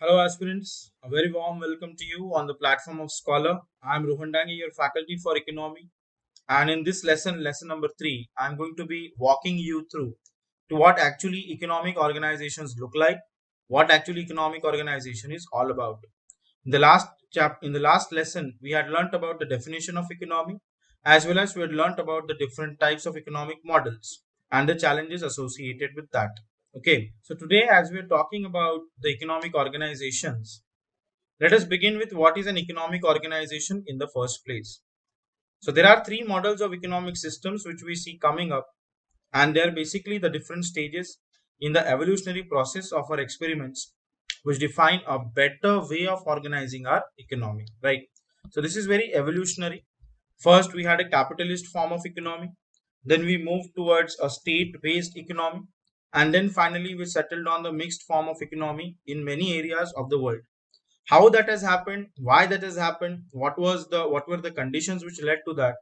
Hello, aspirants. A very warm welcome to you on the platform of Scholar. I'm Rohan Dangi, your faculty for economy. And in this lesson, lesson number 3, I'm going to be walking you through to what actually economic organizations look like, what actually economic organization is all about. In the last lesson, we had learnt about the definition of economy, as well as we had learnt about the different types of economic models and the challenges associated with that. Okay, so today, as we're talking about the economic organizations, let us begin with what is an economic organization in the first place. So, there are three models of economic systems which we see coming up, and they are basically the different stages in the evolutionary process of our experiments, which define a better way of organizing our economy, right? So, this is very evolutionary. First, we had a capitalist form of economy. Then we moved towards a state-based economy. And then finally, we settled on the mixed form of economy in many areas of the world. How that has happened, why that has happened, what were the conditions which led to that?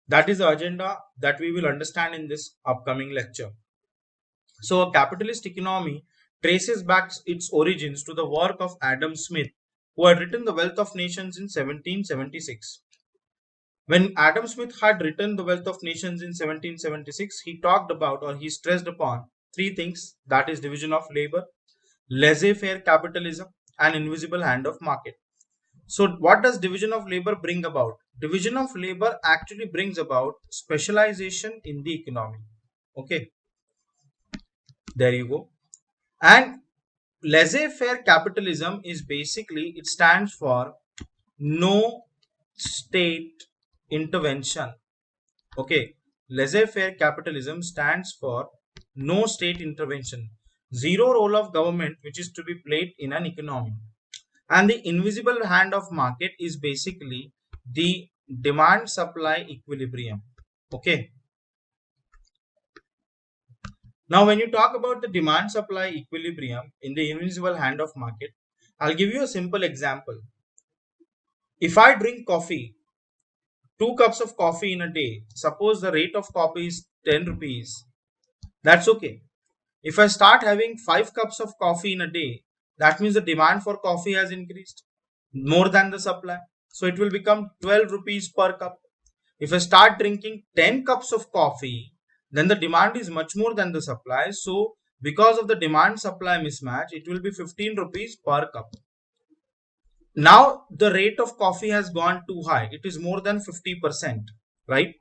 That is the agenda that we will understand in this upcoming lecture. So, a capitalist economy traces back its origins to the work of Adam Smith, who had written The Wealth of Nations in 1776. When Adam Smith had written The Wealth of Nations in 1776, he talked about or he stressed upon three things, that is, division of labor, laissez faire capitalism, and invisible hand of market. So, what does division of labor bring about? Division of labor actually brings about specialization in the economy. Okay, there you go. And laissez faire capitalism is basically, it stands for no state intervention. Okay, laissez faire capitalism stands for no state intervention, zero role of government which is to be played in an economy. And the invisible hand of market is basically the demand supply equilibrium. Okay, now when you talk about the demand supply equilibrium in the invisible hand of market, I'll give you a simple example. If I drink coffee, 2 cups of coffee in a day, suppose the rate of coffee is 10 rupees, that's okay. If I start having 5 cups of coffee in a day, that means the demand for coffee has increased more than the supply. So it will become 12 rupees per cup. If I start drinking 10 cups of coffee, then the demand is much more than the supply. So because of the demand supply mismatch, it will be 15 rupees per cup. Now the rate of coffee has gone too high. It is more than 50%, right?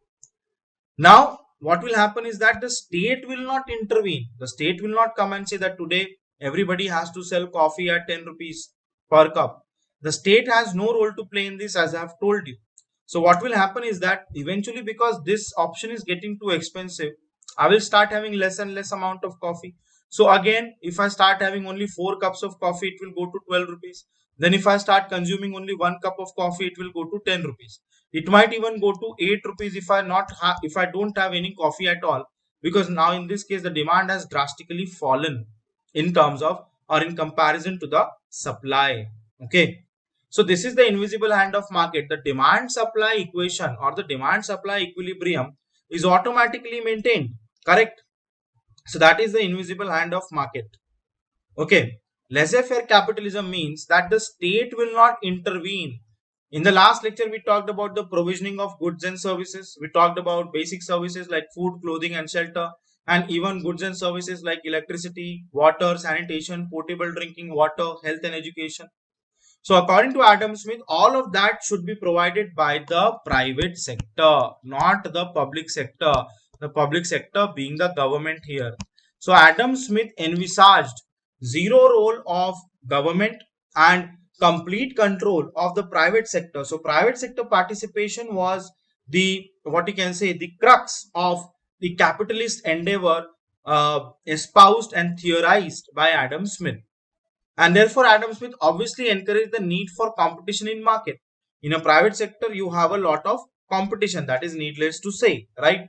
Now, what will happen is that the state will not intervene. The state will not come and say that today everybody has to sell coffee at 10 rupees per cup. The state has no role to play in this, as I have told you. So, what will happen is that eventually, because this option is getting too expensive, I will start having less and less amount of coffee. So, again, if I start having only 4 cups of coffee, it will go to 12 rupees. Then, if I start consuming only 1 cup of coffee, it will go to 10 rupees. It might even go to 8 rupees if I don't have any coffee at all, because now in this case the demand has drastically fallen in terms of or in comparison to the supply. Okay, so this is the invisible hand of market. The demand supply equation or the demand supply equilibrium is automatically maintained, correct? So that is the invisible hand of market. Okay, laissez-faire capitalism means that the state will not intervene. In the last lecture, we talked about the provisioning of goods and services. We talked about basic services like food, clothing, and shelter, and even goods and services like electricity, water, sanitation, potable drinking water, health, and education. So, according to Adam Smith, all of that should be provided by the private sector, not the public sector. The public sector being the government here. So, Adam Smith envisaged zero role of government and complete control of the private sector. So, private sector participation was the what you can say the crux of the capitalist endeavor espoused and theorized by Adam Smith. And therefore, Adam Smith obviously encouraged the need for competition in market. In a private sector, you have a lot of competition. That is needless to say, right?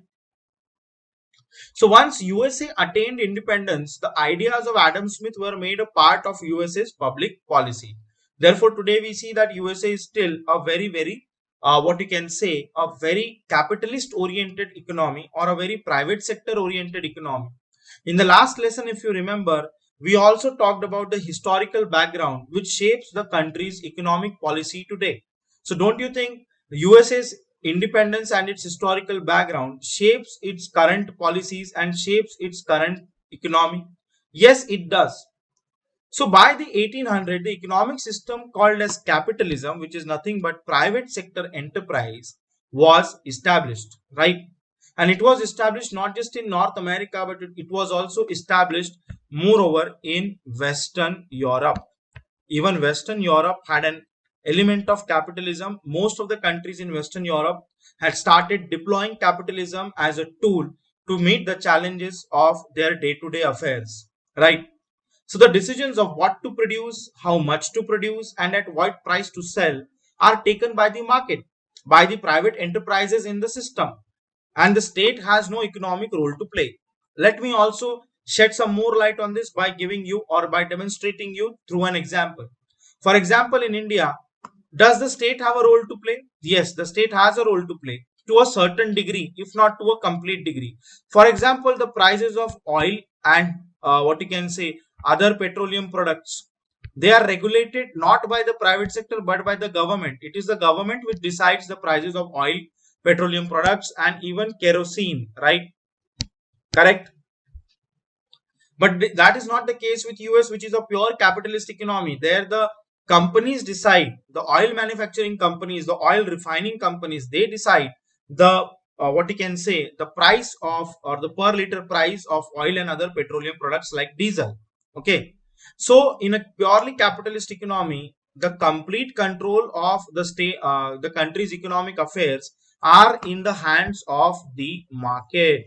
So once USA attained independence, the ideas of Adam Smith were made a part of USA's public policy. Therefore, today we see that USA is still a very, what you can say, a very capitalist oriented economy or a very private sector oriented economy. In the last lesson, if you remember, we also talked about the historical background which shapes the country's economic policy today. So don't you think USA's independence and its historical background shapes its current policies and shapes its current economy? Yes, it does. So by the 1800, the economic system called as capitalism, which is nothing but private sector enterprise, was established, right? And it was established not just in North America, but it was also established moreover in Western Europe. Even Western Europe had an element of capitalism. Most of the countries in Western Europe had started deploying capitalism as a tool to meet the challenges of their day-to-day affairs, right? So the decisions of what to produce, how much to produce, and at what price to sell are taken by the market, by the private enterprises in the system, and the state has no economic role to play. Let me also shed some more light on this by giving you or by demonstrating you through an example. For example, in India, does the state have a role to play? Yes, the state has a role to play to a certain degree, if not to a complete degree. For example, the prices of oil and what you can say other petroleum products, they are regulated not by the private sector but by the government. It is the government which decides the prices of oil, petroleum products, and even kerosene, right? Correct. But that is not the case with US, which is a pure capitalist economy. There, the companies decide, the oil manufacturing companies, the oil refining companies, they decide the what you can say the price of or the per liter price of oil and other petroleum products like diesel. Okay, so in a purely capitalist economy, the complete control of the state, the country's economic affairs are in the hands of the market,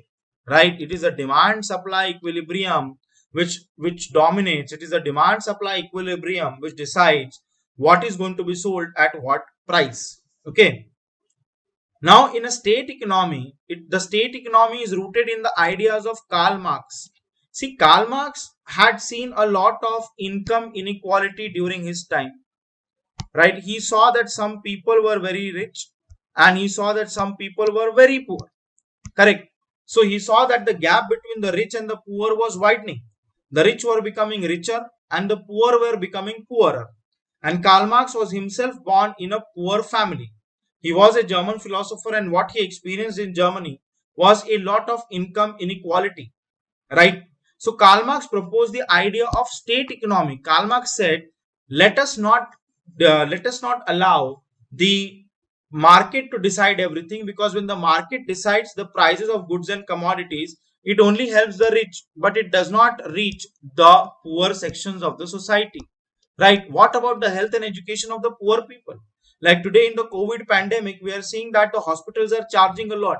right? It is a demand supply equilibrium which dominates. It is a demand supply equilibrium which decides what is going to be sold at what price. Okay, now in a state economy, the state economy is rooted in the ideas of Karl Marx. See, Karl Marx had seen a lot of income inequality during his time, right? He saw that some people were very rich and he saw that some people were very poor. Correct. So he saw that the gap between the rich and the poor was widening. The rich were becoming richer and the poor were becoming poorer. And Karl Marx was himself born in a poor family. He was a German philosopher, and what he experienced in Germany was a lot of income inequality, right? So Karl Marx proposed the idea of state economy. Karl Marx said, let us not allow the market to decide everything, because when the market decides the prices of goods and commodities, it only helps the rich but it does not reach the poor sections of the society, right? What about the health and education of the poor people? Like today in the COVID pandemic, we are seeing that the hospitals are charging a lot.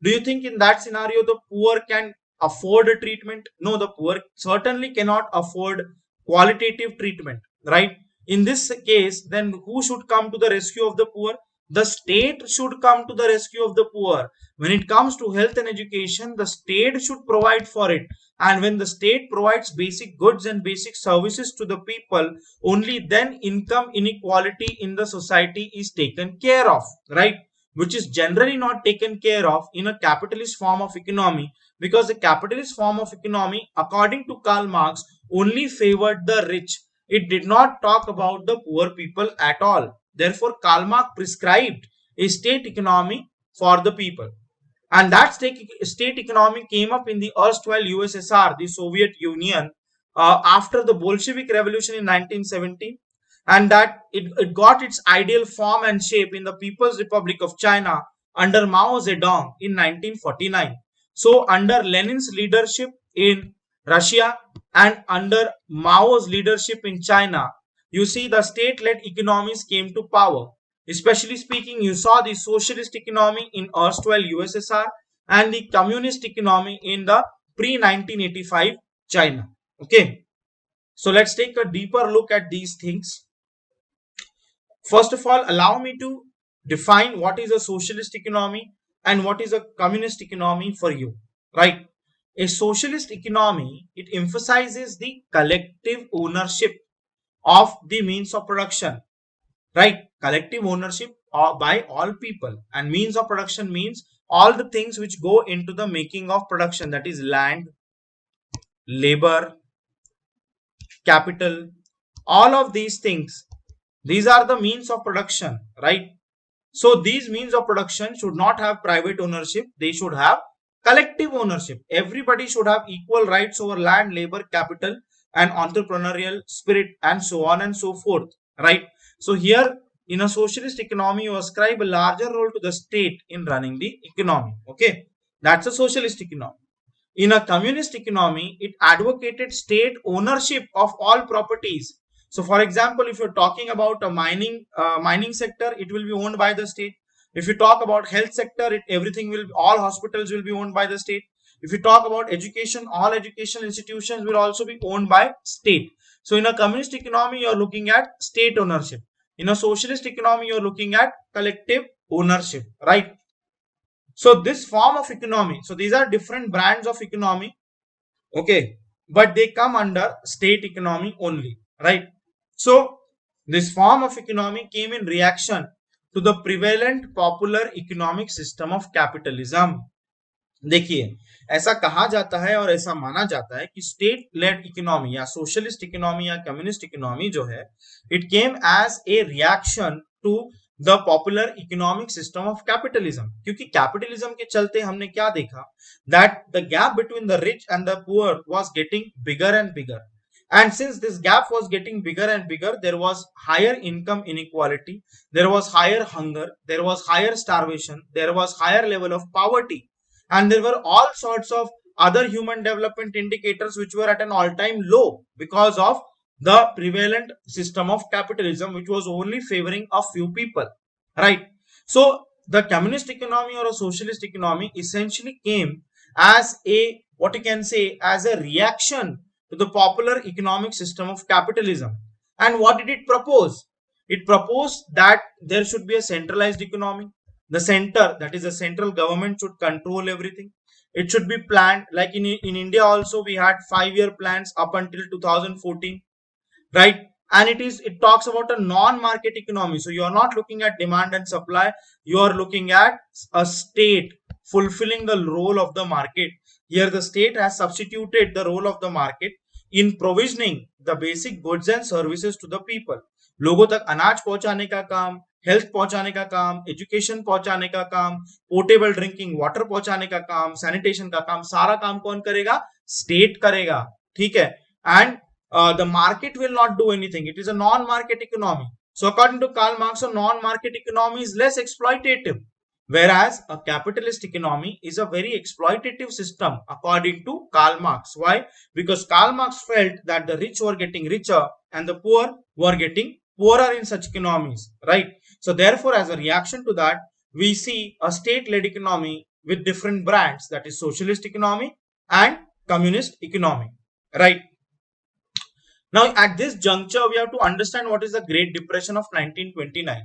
Do you think in that scenario the poor can afford a treatment? No, the poor certainly cannot afford qualitative treatment, right? In this case, then who should come to the rescue of the poor? The state should come to the rescue of the poor. When it comes to health and education, the state should provide for it. And when the state provides basic goods and basic services to the people, only then income inequality in the society is taken care of, right? Which is generally not taken care of in a capitalist form of economy, because the capitalist form of economy, according to Karl Marx, only favored the rich. It did not talk about the poor people at all. Therefore, Karl Marx prescribed a state economy for the people. And that state economy came up in the erstwhile USSR, the Soviet Union, after the Bolshevik Revolution in 1917, and that it got its ideal form and shape in the People's Republic of China under Mao Zedong in 1949. So, under Lenin's leadership in Russia and under Mao's leadership in China, you see the state-led economies came to power. Especially speaking, you saw the socialist economy in erstwhile USSR and the communist economy in the pre-1985 China. Okay, so let's take a deeper look at these things. First of all, allow me to define what is a socialist economy and what is a communist economy for you, right? A socialist economy, it emphasizes the collective ownership of the means of production, right? Collective ownership by all people, and means of production means all the things which go into the making of production, that is land, labor, capital, all of these things, these are the means of production, right? So these means of production should not have private ownership, they should have collective ownership. Everybody should have equal rights over land, labor, capital, and entrepreneurial spirit, and so on and so forth, right? So here in a socialist economy, you ascribe a larger role to the state in running the economy. Okay, that's a socialist economy. In a communist economy, it advocated state ownership of all properties. So, for example, if you're talking about a mining sector, it will be owned by the state. If you talk about health sector, all hospitals will be owned by the state. If you talk about education, all educational institutions will also be owned by state. So, in a communist economy, you're looking at state ownership. In a socialist economy, you're looking at collective ownership, right? So this form of economy, so these are different brands of economy, okay, but they come under state economy only, right? So this form of economy came in reaction to the prevalent popular economic system of capitalism. देखिए, ऐसा कहा जाता है और ऐसा माना जाता है कि स्टेट लेड इकोनॉमी या सोशलिस्ट इकोनॉमी या कम्युनिस्ट इकोनॉमी जो है, it came as a reaction to the popular economic system of capitalism. क्योंकि कैपिटलिज्म के चलते हमने क्या देखा, that the gap between the rich and the poor was getting bigger and bigger. And since this gap was getting bigger and bigger, there was higher income inequality, there was higher hunger, there was higher starvation, there was higher level of poverty, and there were all sorts of other human development indicators which were at an all-time low because of the prevalent system of capitalism, which was only favoring a few people, right? So the communist economy or a socialist economy essentially came as a, what you can say, as a reaction to the popular economic system of capitalism. And what did it propose? It proposed that there should be a centralized economy. The center, that is the central government, should control everything. It should be planned, like in India also we had 5-year plans up until 2014, right? And it talks about a non-market economy. So you are not looking at demand and supply, you are looking at a state fulfilling the role of the market. Here the state has substituted the role of the market in provisioning the basic goods and services to the people. लोगों तक अनाज पहुंचाने का काम, health पहुंचाने का काम, education पहुंचाने का काम, पोर्टेबल ड्रिंकिंग वाटर पहुंचाने का काम, सैनिटेशन का काम, सारा काम कौन करेगा? स्टेट करेगा, ठीक है? And the market will not do anything. It is a non-market economy. So according to Karl Marx, a non-market economy is less exploitative, whereas a capitalist economy is a very exploitative system according to Karl Marx. Why? Because Karl Marx felt that the rich were getting richer and the poor were getting poorer in such economies, right? So therefore, as a reaction to that, we see a state-led economy with different brands, that is socialist economy and communist economy, right? Now, at this juncture, we have to understand what is the Great Depression of 1929.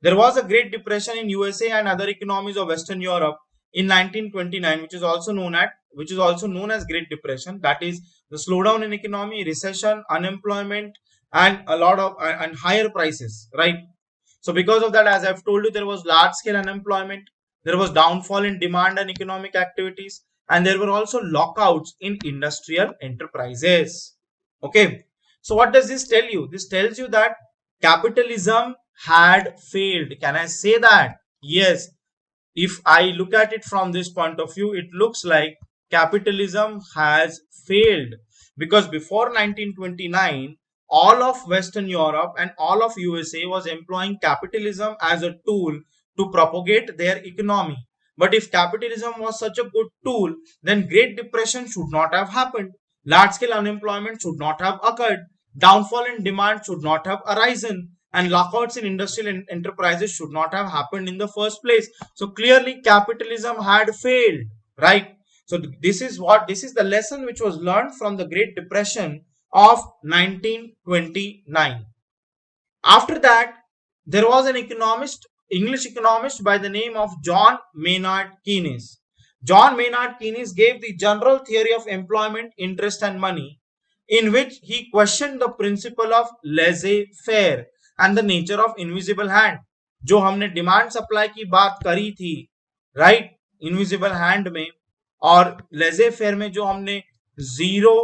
There was a Great Depression in USA and other economies of Western Europe in 1929, which is also known as Great Depression. That is the slowdown in economy, recession, unemployment, and a lot of and higher prices, right? So because of that, as I've told you, there was large scale unemployment, there was downfall in demand and economic activities, and there were also lockouts in industrial enterprises. Okay. So what does this tell you? This tells you that capitalism had failed. Can I say that? Yes. If I look at it from this point of view, it looks like capitalism has failed, because before 1929, all of Western Europe and all of USA was employing capitalism as a tool to propagate their economy. But if capitalism was such a good tool, then Great Depression should not have happened. Large-scale unemployment should not have occurred. Downfall in demand should not have arisen. And lockouts in industrial enterprises should not have happened in the first place. So clearly capitalism had failed, right? So this is the lesson which was learned from the Great Depression of 1929. After that, there was an English economist by the name of John Maynard Keynes. John Maynard Keynes gave the general theory of employment, interest and money, in which he questioned the principle of laissez-faire and the nature of invisible hand. जो हमने demand supply की बात करी थी, right, invisible hand में, और लेजे fair में जो हमने जीरो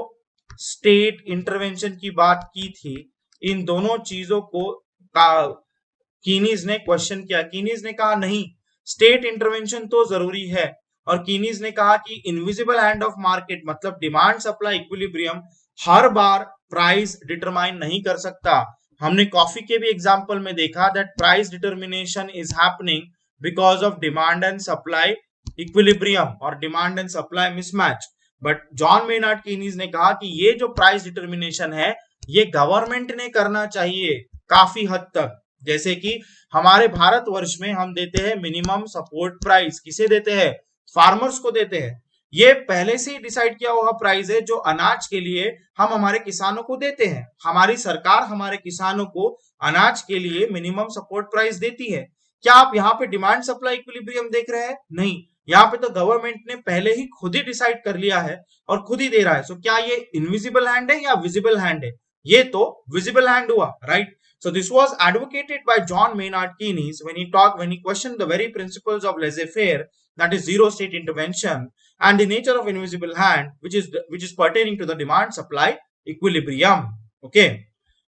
स्टेट इंटरवेंशन की बात की थी, इन दोनों चीजों को कीनीज ने क्वेश्चन किया। कीनीज ने कहा नहीं, स्टेट इंटरवेंशन तो जरूरी है, और कीनीज ने कहा कि इनविजिबल हैंड ऑफ मार्केट मतलब डिमांड सप्लाई इक्विलिब्रियम हर बार प्राइस डिटरमाइन नहीं कर सकता। हमने कॉफी के भी एग्जांपल में देखा that price determination is happening because of demand and supply equilibrium और demand and supply mismatch. But John Maynard Keynes ने कहा कि ये जो प्राइस डिटर्मिनेशन है ये गवर्नमेंट ने करना चाहिए काफी हद तक। जैसे कि हमारे भारतवर्ष में हम देते हैं मिनिमम सपोर्ट प्राइस, किसे देते हैं? फार्मर्स को देते हैं। ये पहले से ही डिसाइड किया हुआ प्राइस है जो अनाज के लिए हम हमारे किसानों को देते हैं। हमारी सरकार हमारे किसानों को अनाज के लिए मिनिमम सपोर्ट प्राइस देती है। क्या आप यहाँ पे डिमांड सप्लाई इक्विलिब्रियम देख रहे हैं? नहीं, यहाँ पे तो गवर्नमेंट ने पहले ही खुद ही डिसाइड कर लिया है और खुद ही दे रहा है। सो क्या ये इनविजिबल हैंड है या विजिबल हैंड है? ये तो विजिबल हैंड हुआ, right? So this was advocated by John Maynard Keynes when he questioned the very principles of laissez-faire, that is zero state intervention, and the nature of invisible hand, which is pertaining to the demand supply equilibrium. Okay.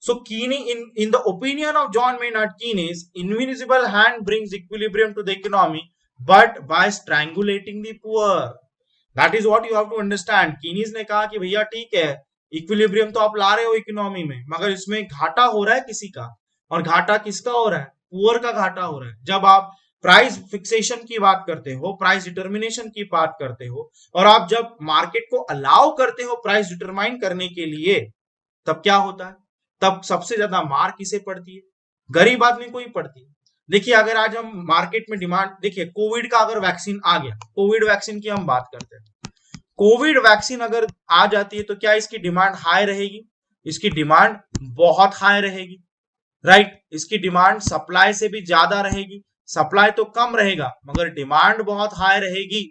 So Keynes, in the opinion of John Maynard Keynes, invisible hand brings equilibrium to the economy, but by strangulating the poor. That is what you have to understand. Keynes ने कहा कि भैया ठीक है, equilibrium तो आप ला रहे हो इकोनॉमी में, मगर इसमें घाटा हो रहा है किसी का, और घाटा किसका हो रहा है? पुअर का घाटा हो रहा है। जब आप प्राइस फिक्सेशन की बात करते हो, प्राइस डिटर्मिनेशन की बात करते हो, और आप जब मार्केट को अलाउ करते हो प्राइस डिटरमाइन करने के लिए, तब क्या होता है? तब सबसे ज्यादा मार किसे पड़ती है? गरीब आदमी को ही पड़ती है। देखिए अगर आज हम मार्केट में डिमांड, देखिए कोविड का अगर वैक्सीन आ गया, कोविड वैक्सीन की हम बात करते हैं, कोविड वैक्सीन अगर आ जाती है तो क्या इसकी डिमांड हाई रहेगी? इसकी डिमांड बहुत हाई रहेगी, राइट? इसकी डिमांड सप्लाई से भी ज्यादा रहेगी। सप्लाई तो कम रहेगा मगर डिमांड बहुत हाई रहेगी।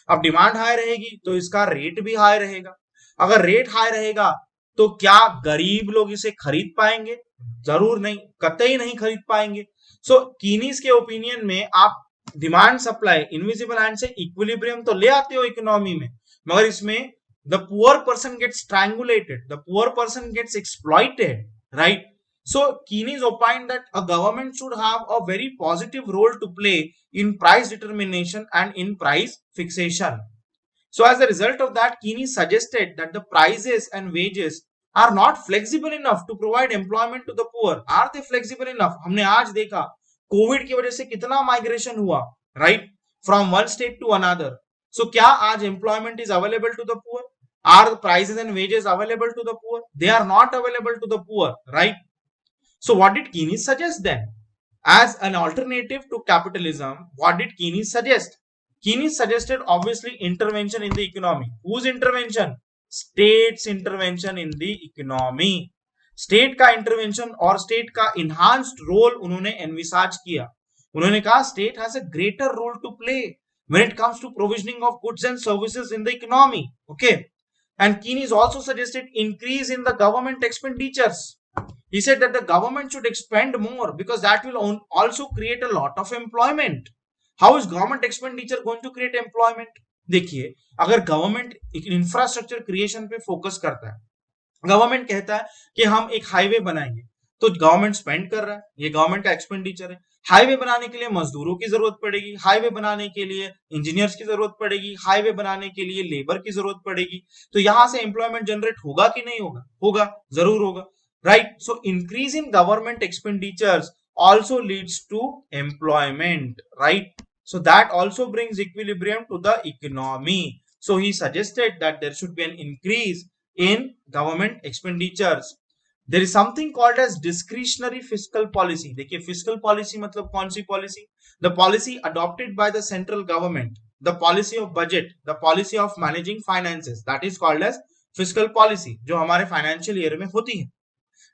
अब डिमांड हाई रहेगी तो इसका रेट भी हाई रहेगा। अगर रेट हाई रहेगा तो क्या गरीब लोग इसे खरीद पाएंगे? जरूर नहीं, कतई नहीं खरीद पाएंगे। सो कीनीज के ओपिनियन में आप डिमांड सप्लाई इनविजिबल हैंड से इक्विलिब्रियम तो ले आते हो इकोनॉमी में, मगर इसमें the poor person gets strangulated, the poor person gets exploited, right? So Keynes opined that a government should have a very positive role to play in price determination and in price fixation. So as a result of that, Keynes suggested that the prices and wages are not flexible enough to provide employment to the poor. Are they flexible enough? हमने आज देखा Covid की वजह से कितना migration हुआ, right? From one state to another. So क्या आज employment is available to the poor? Are the prices and wages available to the poor? They are not available to the poor, right? So what did Keynes suggest then? As an alternative to capitalism, what did Keynes suggest? Keynes suggested obviously intervention in the economy. Whose intervention? State's intervention in the economy. State का intervention और state का enhanced role उन्होंने envisage किया। उन्होंने कहा state has a greater role to play when it comes to provisioning of goods and services in the economy. Okay. And Keynes also suggested increase in the government expenditures. He said that the government should expend more because that will also create a lot of employment. How is government expenditure going to create employment? देखिए अगर government infrastructure creation पे focus करता है, government कहता है कि हम एक हाईवे बनाएंगे, तो गवर्नमेंट स्पेंड कर रहा है, ये गवर्नमेंट का एक्सपेंडिचर है। हाईवे बनाने के लिए मजदूरों की जरूरत पड़ेगी, हाईवे बनाने के लिए इंजीनियर्स की जरूरत पड़ेगी, हाईवे बनाने के लिए लेबर की जरूरत पड़ेगी। तो यहां से एम्प्लॉयमेंट जनरेट होगा कि नहीं होगा? होगा, जरूर होगा, right? So increase in government expenditures also leads to employment, right? So that also brings equilibrium to the economy. So he suggested that there should be an increase in government expenditures. There is something called as discretionary fiscal policy. देखिए fiscal policy मतलब कौन सी policy? The policy adopted by the central government, the policy of budget, the policy of managing finances, that is called as fiscal policy, जो हमारे financial year में होती है।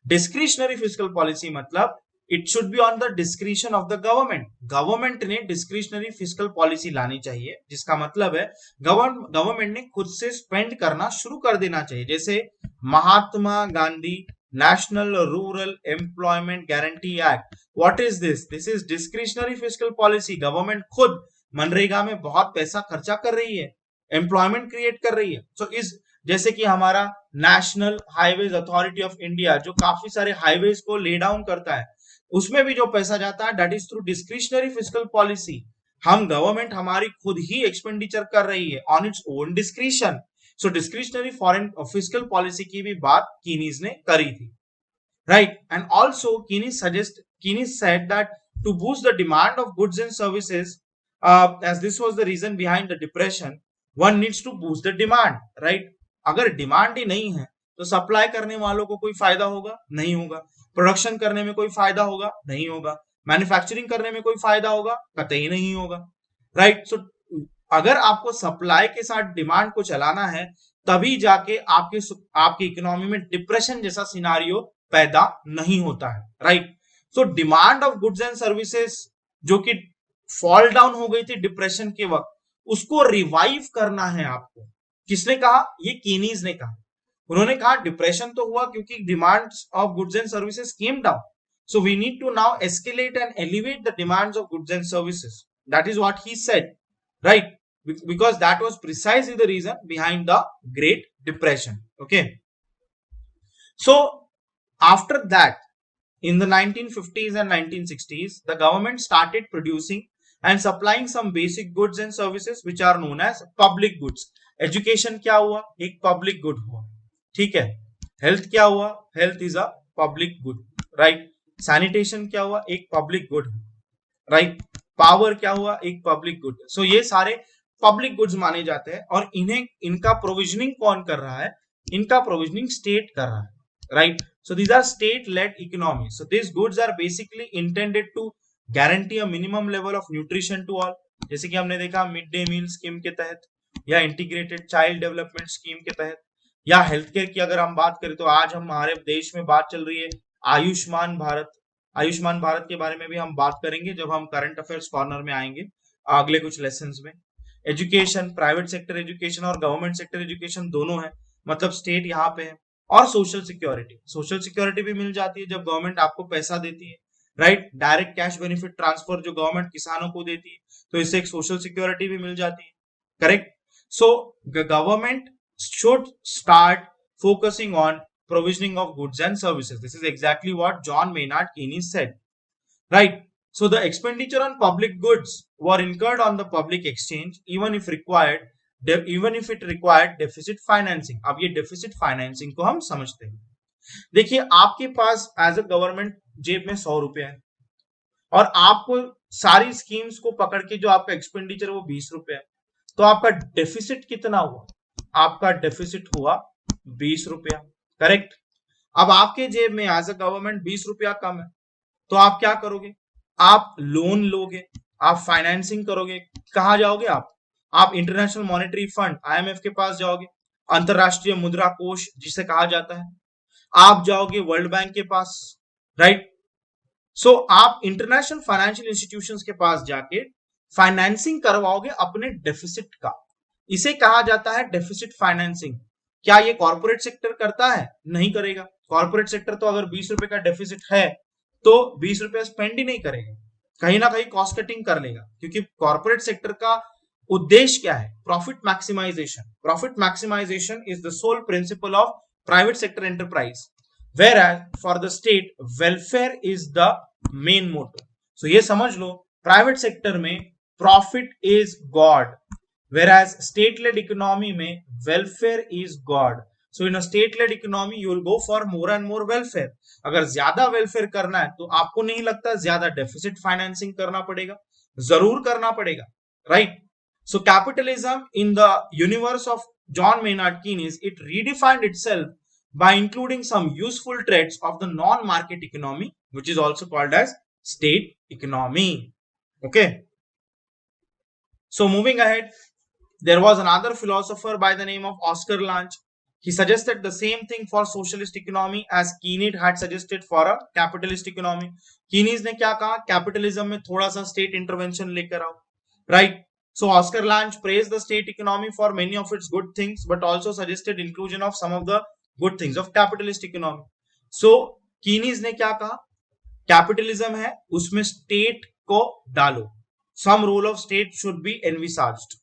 Discretionary fiscal policy मतलब it should be on the discretion of the government. Government ने discretionary fiscal policy लानी चाहिए, जिसका मतलब है गवर्नमेंट ने खुद से स्पेंड करना शुरू कर देना चाहिए। जैसे Mahatma Gandhi national rural employment guarantee act, what is this? This is discretionary fiscal policy. Government खुद मनरेगा में बहुत पैसा खर्चा कर रही है, एम्प्लॉयमेंट क्रिएट कर रही है। सो इस जैसे कि हमारा national highways authority of India जो काफी सारे हाईवेज को ले डाउन करता है, उसमें भी जो पैसा जाता है that is through discretionary fiscal policy. हम गवर्नमेंट हमारी खुद ही एक्सपेंडिचर कर रही है on its own discretion. So discretionary foreign fiscal policy की भी बात कीनीज ने करी थी, right? And also Keynes said that to boost the demand of goods and services, as this was the reason behind the depression, one needs to boost the demand, right? अगर demand ही नहीं है तो सप्लाई करने वालों को कोई फायदा होगा नहीं होगा, प्रोडक्शन करने में कोई फायदा होगा नहीं होगा, मैन्युफैक्चरिंग करने में कोई फायदा होगा कतई नहीं होगा, राइट? सो अगर आपको सप्लाई के साथ डिमांड को चलाना है तभी जाके आपके इकोनॉमी में डिप्रेशन जैसा सिनारियो पैदा नहीं होता है, right? So demand of goods and services जो कि फॉल डाउन हो गई थी डिप्रेशन के वक्त, उसको रिवाइव करना है आपको। किसने कहा? ये कीनीज ने कहा। उन्होंने कहा डिप्रेशन तो हुआ क्योंकि demand of goods and services came down, so we need to now escalate and elevate the demands of goods and services. That is what he said, right? Because that was precisely the reason behind the Great Depression. Okay, so after that, in the 1950s and 1960s, the government started producing and supplying some basic goods and services which are known as public goods. Education क्या हुआ? एक public good हुआ, ठीक है? Health क्या हुआ? Health is a public good, right? Sanitation क्या हुआ? एक public good, right? Power क्या हुआ? एक public good. So ये सारे public goods माने जाते हैं और इनका provisioning कौन कर रहा है? इनका provisioning state कर रहा है, right? So these are state-led economies. So these goods are basically intended to guarantee a minimum level of nutrition to all. जैसे कि हमने देखा मिड डे मील स्कीम के तहत या इंटीग्रेटेड चाइल्ड डेवलपमेंट स्कीम के तहत या हेल्थ केयर की अगर हम बात करें तो आज हमारे देश में बात चल रही है आयुष्मान भारत। आयुष्मान भारत के बारे में भी हम बात करेंगे जब हम करंट अफेयर्स कॉर्नर में आएंगे अगले कुछ लेसन्स में। एजुकेशन, प्राइवेट सेक्टर एजुकेशन और गवर्नमेंट सेक्टर एजुकेशन दोनों है, मतलब स्टेट यहाँ पे है। और सोशल सिक्योरिटी भी मिल जाती है जब गवर्नमेंट आपको पैसा देती है, right? Direct cash benefit transfer जो गवर्नमेंट किसानों को देती है तो इससे एक सोशल सिक्योरिटी भी मिल जाती है, correct? So government should start focusing on provisioning of goods and services. This is exactly what John Maynard Keynes said, right? So the expenditure on public goods were incurred on the public exchange even if it required deficit financing. अब ये deficit financing को हम समझते हैं। देखिए आपके पास as a government जेब में 100 रुपए है और आपको सारी स्कीम्स को पकड़ के जो आपका एक्सपेंडिचर वो 20 रुपए है, तो आपका डेफिसिट कितना हुआ? आपका डेफिसिट हुआ 20 रुपया, करेक्ट? अब आपके जेब में एज अ गवर्नमेंट 20 रुपया कम है तो आप क्या करोगे? आप लोन लोगे, आप फाइनेंसिंग करोगे। कहां जाओगे आप इंटरनेशनल मॉनेटरी फंड IMF के पास जाओगे, अंतरराष्ट्रीय मुद्रा कोष जिसे कहा जाता है, आप जाओगे वर्ल्ड बैंक के पास, राइट? सो आप इंटरनेशनल फाइनेंशियल इंस्टीट्यूशंस के पास जाके फाइनेंसिंग करवाओगे अपने डेफिसिट का। इसे कहा जाता है डेफिसिट फाइनेंसिंग। क्या ये कॉर्पोरेट सेक्टर करता है? नहीं करेगा। कॉर्पोरेट सेक्टर तो अगर 20 रुपए का डेफिसिट है तो 20 रुपए स्पेंड ही नहीं करेगा, कहीं ना कहीं कॉस्ट कटिंग कर लेगा, क्योंकि कॉर्पोरेट सेक्टर का उद्देश्य क्या है? Profit maximisation. Profit maximisation is the sole principle of private sector enterprise, whereas for the state welfare is the main motto. So ये समझ लो प्राइवेट सेक्टर में profit is God, whereas state-led economy में welfare is God. So in a state-led economy you will go for more and more welfare. अगर ज्यादा welfare करना है तो आपको नहीं लगता ज्यादा deficit financing करना पड़ेगा? जरूर करना पड़ेगा, right? So capitalism in the universe of John Maynard Keynes, it redefined itself by including some useful traits of the non-market economy, which is also called as state economy. Okay. So moving ahead, there was another philosopher by the name of Oscar Lange. He suggested the same thing for socialist economy as Keynes had suggested for a capitalist economy. Keynes ने क्या कहा? Capitalism में थोड़ा सा state intervention लेकर आओ, right? So Oscar Lange praised the state economy for many of its good things, but also suggested inclusion of some of the good things of capitalist economy. So Keynes ने क्या कहा? Capitalism है, उसमें state को डालो. Some role of state should be envisaged.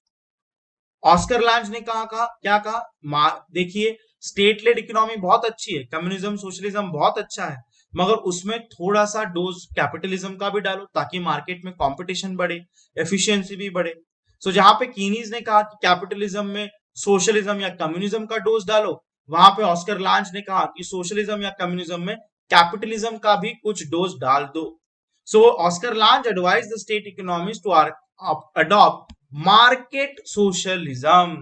Oscar land ने कहा क्या कहा, देखिए स्टेट लेड इकोनॉमी बहुत अच्छी है, कम्युनिज्म सोशलिज्म बहुत अच्छा है, मगर उसमें थोड़ा सा डोज कैपिटलिज्म का भी डालो ताकि मार्केट में कंपटीशन बढ़े, एफिशिएंसी भी बढ़े। सो जहां पे कीनीज ने कहा कि कैपिटलिज्म में सोशलिज्म या कम्युनिज्म का डोज डालो, वहां पे ऑस्कर लांच ने कहा कि सोशलिज्म या कम्युनिज्म में कैपिटलिज्म का भी कुछ डोज डाल दो। So Oscar Lange advise the state economist to adopt market socialism,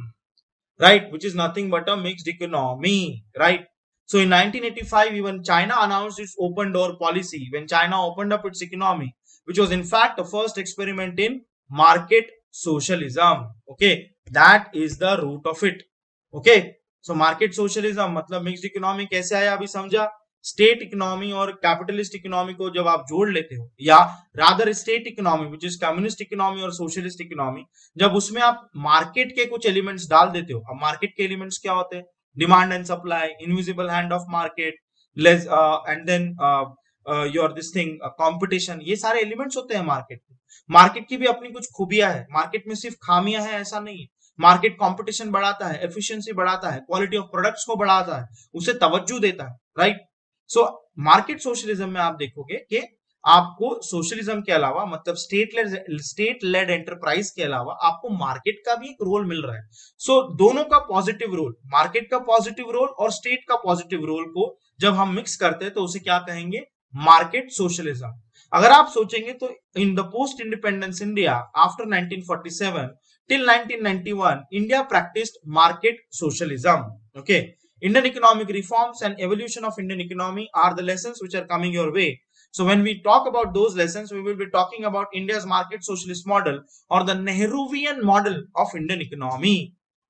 right, which is nothing but a mixed economy, right? So in 1985 even China announced its open door policy when China opened up its economy, which was in fact the first experiment in market socialism. Okay, that is the root of it. Okay, so market socialism मतलब mixed economy कैसे आया अभी समझा। State economy और capitalist economy को जब आप जोड़ लेते हो, या rather state economy which is communist economy और सोशलिस्ट इकोनॉमी, जब उसमें आप मार्केट के कुछ एलिमेंट्स डाल देते हो। अब मार्केट के एलिमेंट्स क्या होते हैं, demand and supply, invisible hand of market, less and then your this thing competition, ये सारे एलिमेंट्स होते हैं मार्केट के। मार्केट की भी अपनी कुछ खूबियां है, मार्केट में सिर्फ खामियां हैं ऐसा नहीं है। मार्केट कंपटीशन बढ़ाता है, एफिशिएंसी बढ़ाता है, क्वालिटी ऑफ प्रोडक्ट्स को बढ़ाता है, उसे तवज्जो देता है, राइट। सो मार्केट सोशलिज्म में आप देखोगे कि आपको सोशलिज्म के अलावा मतलब स्टेट लेड एंटरप्राइज के अलावा आपको मार्केट का भी एक रोल मिल रहा है। सो दोनों का पॉजिटिव रोल, मार्केट का पॉजिटिव रोल और स्टेट का पॉजिटिव रोल को जब हम मिक्स करते हैं तो उसे क्या कहेंगे, मार्केट सोशलिज्म। अगर आप सोचेंगे तो in the post independence India after 1947 till 1991 India practiced market socialism. Okay, Indian economic reforms and evolution of Indian economy are the lessons which are coming your way. So when we talk about those lessons, we will be talking about India's market socialist model or the Nehruvian model of Indian economy,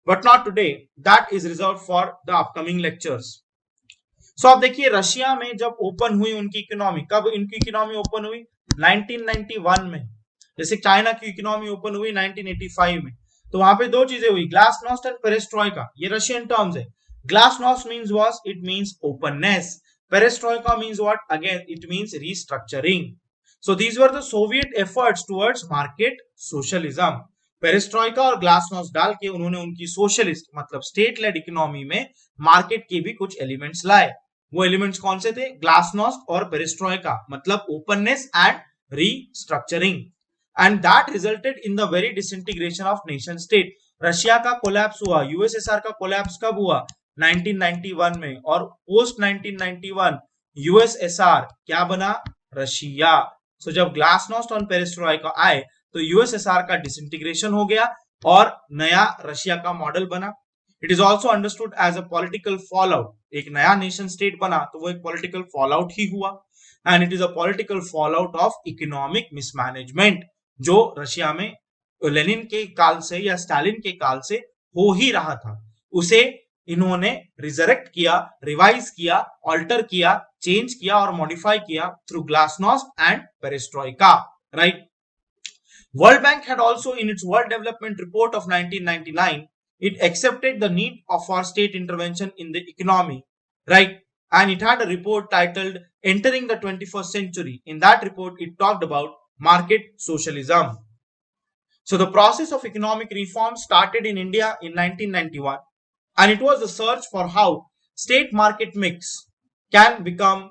but not today. That is reserved for the upcoming lectures. So आप देखिए Russia में जब open हुई उनकी economy, कब इनकी economy open हुई, 1991 में। जैसे चाइना की इकोनॉमी ओपन हुई 1985 में। तो वहां पे दो चीजें हुई, ग्लासनोस्ट एंड पेरेस्ट्रोइका, ये रशियन टर्म्स है। Glasnost means what, it means openness. Perestroika means what, again it means restructuring. So these were the Soviet efforts towards market socialism. Perestroika और ग्लासनोस्ट डाल के उन्होंने उनकी सोशलिस्ट मतलब स्टेट लेड इकोनॉमी में market के भी कुछ एलिमेंट्स लाए। वो एलिमेंट्स कौन से थे, ग्लासनोस्ट और पेरेस्ट्रोइका, मतलब openness and restructuring, and that resulted in the very disintegration of nation state. Russia का कोलैप्स हुआ, यूएसएसआर का कोलैप्स कब हुआ, 1991 में, और पोस्ट 1991 यूएसएसआर क्या बना, रशिया। सो जब ग्लासनोस्ट और पेरेस्ट्रोइका आए तो यूएसएसआर का डिसइंटीग्रेशन हो गया और नया रशिया का मॉडल बना। It is also understood as a political fall out, एक नया नेशन स्टेट बना तो वो एक पॉलिटिकल फॉल आउट ही हुआ, and it is a political fall out of economic mismanagement, जो रशिया में लेनिन के काल से या स्टालिन के काल से हो ही रहा था। उसे इन्होंने रिजरेक्ट किया, रिवाइज किया, ऑल्टर किया, चेंज किया और मॉडिफाई किया through glasnost and perestroika, right. World Bank had also in its World Development Report of 1999, it accepted the need for state intervention in the economy, right? And it had a report titled Entering the 21st Century. In that report, it talked about market socialism. So the process of economic reform started in India in 1991, and it was a search for how state market mix can become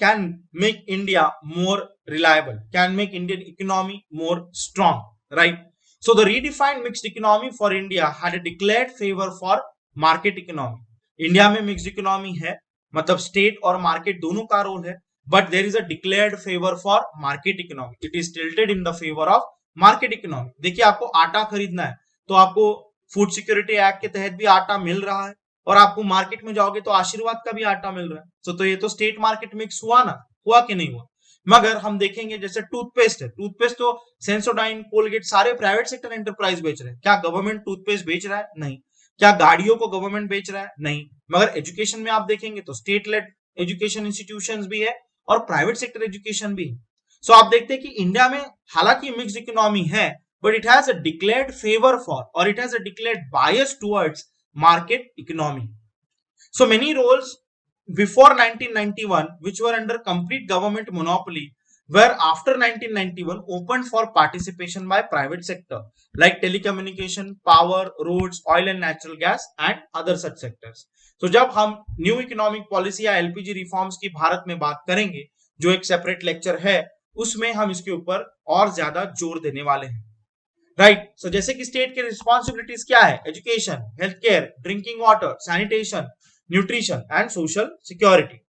can make India more reliable, can make Indian economy more strong, right? So the redefined mixed economy for India had a declared favor for market economy. India में mixed economy है, मतलब state और market दोनों का role है, but there is a declared favor for market economy. It is tilted in the favor of market economy. देखिए आपको आटा खरीदना है तो आपको फूड सिक्योरिटी एक्ट के तहत भी आटा मिल रहा है, और आपको मार्केट में जाओगे तो आशीर्वाद का भी आटा मिल रहा है। तो ये तो स्टेट मार्केट मिक्स हुआ ना, हुआ कि नहीं हुआ। मगर हम देखेंगे जैसे टूथपेस्ट है, टूथपेस्ट तो सेंसोडाइन, कोलगेट सारे प्राइवेट सेक्टर एंटरप्राइज बेच रहे हैं। क्या गवर्नमेंट टूथपेस्ट बेच रहा है? नहीं। क्या गाड़ियों को गवर्नमेंट बेच रहा है? नहीं। मगर एजुकेशन में आप देखेंगे तो स्टेट लेड एजुकेशन इंस्टीट्यूशंस भी है और प्राइवेट सेक्टर एजुकेशन भी है। सो आप देखते हैं कि इंडिया में हालांकि मिक्स इकोनॉमी है, but it has a declared favour for और it has a declared bias towards market economy. So many roles before 1991 which were under complete government monopoly were after 1991 opened for participation by private sector like telecommunication, power, roads, oil and natural gas and other such sectors. So जब हम new economic policy या LPG reforms की भारत में बात करेंगे, जो एक separate lecture है, उसमें हम इसके ऊपर और ज्यादा जोर देने वाले हैं, राइट. सो जैसे कि स्टेट की रिस्पॉन्सिबिलिटीज क्या है, education, health care, drinking water, sanitation, nutrition and social security.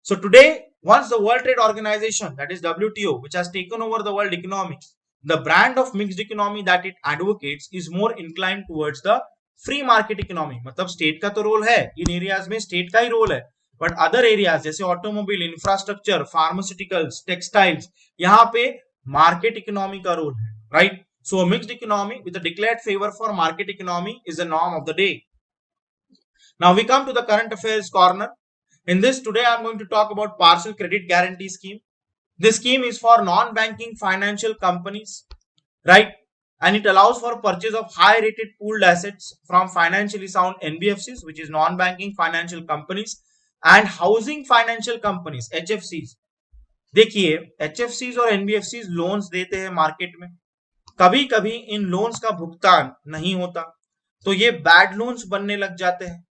So today, once the World Trade Organization, that is WTO, which has taken over the world economy, the brand of mixed economy that it advocates is more inclined towards the free market economy. मतलब state का तो role है, इन areas में state का ही role है, but other areas जैसे automobile, infrastructure, pharmaceuticals, textiles, यहाँ पे मार्केट इकोनॉमी का रोल है, right. So mixed economy with a declared favor for market economy is the norm of the day. Now we come to the current affairs corner. In this, today I am going to talk about partial credit guarantee scheme. This scheme is for non-banking financial companies, right? And it allows for purchase of high-rated pooled assets from financially sound NBFCs, which is non-banking financial companies, and housing financial companies, HFCs. देखिए, HFCs और NBFCs loans देते हैं market में. कभी कभी इन loans का भुगतान नहीं होता, तो ये बैड लोन्स बनने लग जाते हैं.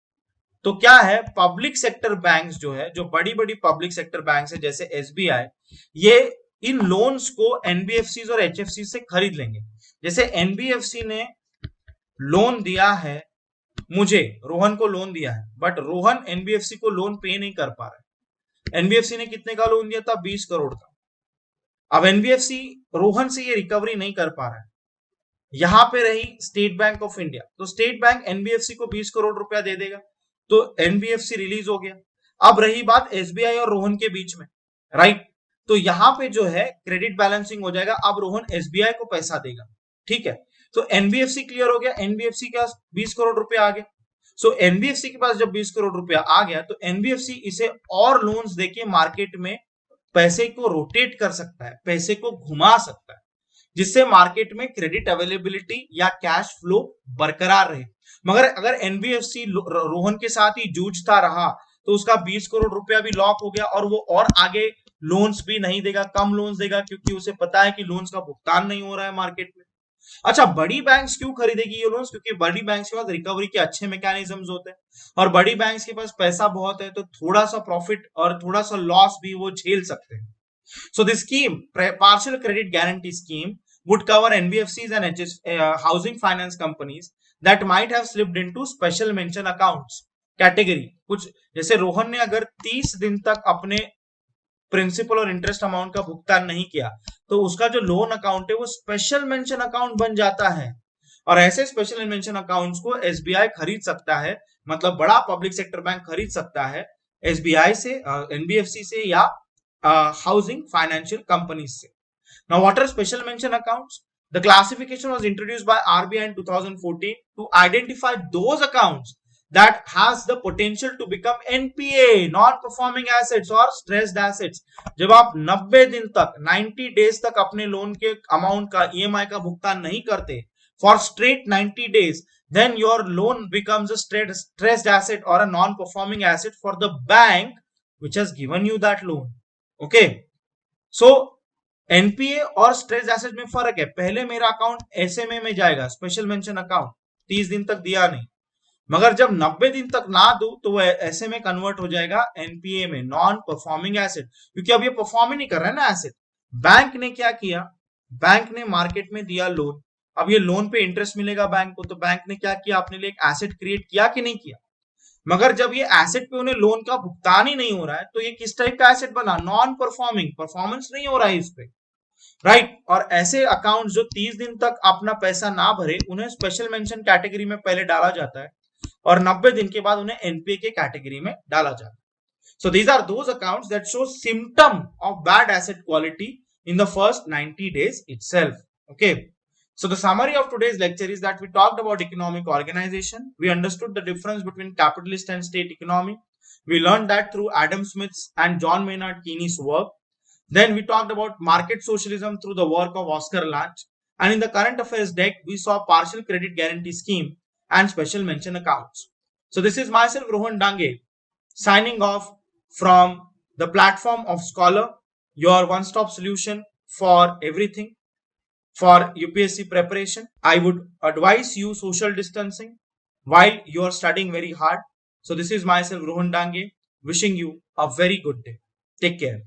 तो क्या है, पब्लिक सेक्टर बैंक्स जो है, जो बड़ी बड़ी पब्लिक सेक्टर बैंक्स है जैसे एसबीआई, ये इन लोन्स को एनबीएफसी और एचएफसी से खरीद लेंगे. जैसे एनबीएफसी ने लोन दिया है, मुझे रोहन को लोन दिया है, बट रोहन एनबीएफसी को लोन पे नहीं कर पा रहा है. एनबीएफसी ने कितने का लोन दिया था, 20 करोड़ का. अब एनबीएफसी रोहन से ये रिकवरी नहीं कर पा रहा है. यहां पे रही स्टेट बैंक ऑफ इंडिया, तो स्टेट बैंक एनबीएफसी को 20 करोड़ रुपया दे देगा, तो एनबीएफसी रिलीज हो गया. अब रही बात एसबीआई और रोहन के बीच में, राइट. तो यहां पे जो है क्रेडिट बैलेंसिंग हो जाएगा. अब रोहन एसबीआई को पैसा देगा, ठीक है. तो एनबीएफसी क्लियर हो गया, एनबीएफसी के पास 20 करोड़ रुपया आ गया. सो एनबीएफसी के पास जब 20 करोड़ रुपया आ गया, तो एनबीएफसी इसे और लोन्स देके मार्केट में पैसे को रोटेट कर सकता है, पैसे को घुमा सकता है, जिससे मार्केट में क्रेडिट अवेलेबिलिटी या कैश फ्लो बरकरार रहे. मगर अगर एनबीएफसी रोहन के साथ ही जूझता रहा, तो उसका 20 करोड़ रुपया भी लॉक हो गया और वो और आगे लोन्स भी नहीं देगा, कम लोन्स देगा, क्योंकि उसे पता है कि लोन्स का भुगतान नहीं हो रहा है मार्केट में. अच्छा, बड़ी बैंक्स क्यों खरीदेगी ये लोन्स, क्योंकि बड़ी बैंक्स के पास रिकवरी के अच्छे मैकेनिज्म्स होते हैं, और बड़ी बैंक्स के पास पैसा बहुत है, तो थोड़ा सा प्रॉफिट और थोड़ा सा लॉस भी वो झेल सकते हैं. So this scheme, partial credit guarantee scheme, would cover NBFCs and housing finance companies that might have slipped into special mention accounts category. कुछ जैसे रोहन ने अगर 30 दिन तक अपने प्रिंसिपल और इंटरेस्ट अमाउंट का भुगतान नहीं किया, तो उसका जो लोन अकाउंट है वो स्पेशल मेंशन अकाउंट बन जाता है. और ऐसे स्पेशल मेंशन अकाउंट्स को एसबीआई खरीद सकता है, मतलब बड़ा पब्लिक सेक्टर बैंक खरीद सकता है एसबीआई से, एनबीएफसी से या housing financial companies. Now, what are special mention accounts? The classification was introduced by RBI in 2014 to identify those accounts that has the potential to become NPA, non-performing assets or stressed assets. जब आप 90 दिन तक 90 days तक अपने loan के amount का EMI का भुगतान नहीं करते for straight 90 days, then your loan becomes a stressed asset or a non-performing asset for the bank which has given you that loan. Okay, so NPA और स्ट्रेस एसेट में फर्क है. पहले मेरा अकाउंट एसएमए में जाएगा, स्पेशल मेंशन अकाउंट, 30 दिन तक दिया नहीं, मगर जब 90 दिन तक ना दो तो वो एसएमए कन्वर्ट हो जाएगा एनपीए में, नॉन परफॉर्मिंग एसेट, क्योंकि अब ये परफॉर्म ही नहीं कर रहा है ना एसेट. बैंक ने क्या किया, बैंक ने मार्केट में दिया लोन, अब ये लोन पे इंटरेस्ट मिलेगा बैंक को, तो बैंक ने क्या किया, अपने लिए एक एसेट क्रिएट किया कि नहीं किया. मगर जब ये एसेट पे उन्हें लोन का भुगतान ही नहीं हो रहा है, तो ये किस टाइप का एसेट बना, नॉन परफॉर्मिंग, परफॉर्मेंस नहीं हो रहा है इस पे, राइट. और ऐसे अकाउंट जो 30 दिन तक अपना पैसा ना भरे, उन्हें स्पेशल मेंशन कैटेगरी में पहले डाला जाता है, और 90 दिन के बाद उन्हें एनपीए के कैटेगरी में डाला जाता है. So these are those accounts that show symptom of bad asset quality in the first 90 days itself. Okay, so the summary of today's lecture is that we talked about economic organization, we understood the difference between capitalist and state economy, we learned that through Adam Smith's and John Maynard Keynes work. Then we talked about market socialism through the work of Oscar Lange, and in the current affairs deck we saw partial credit guarantee scheme and special mention accounts. So this is myself, Rohan Dange, signing off from the platform of Scholar. your one-stop solution for everything for UPSC preparation. I would advise you social distancing while you are studying very hard. So this is myself Rohan Dange wishing you a very good day. Take care.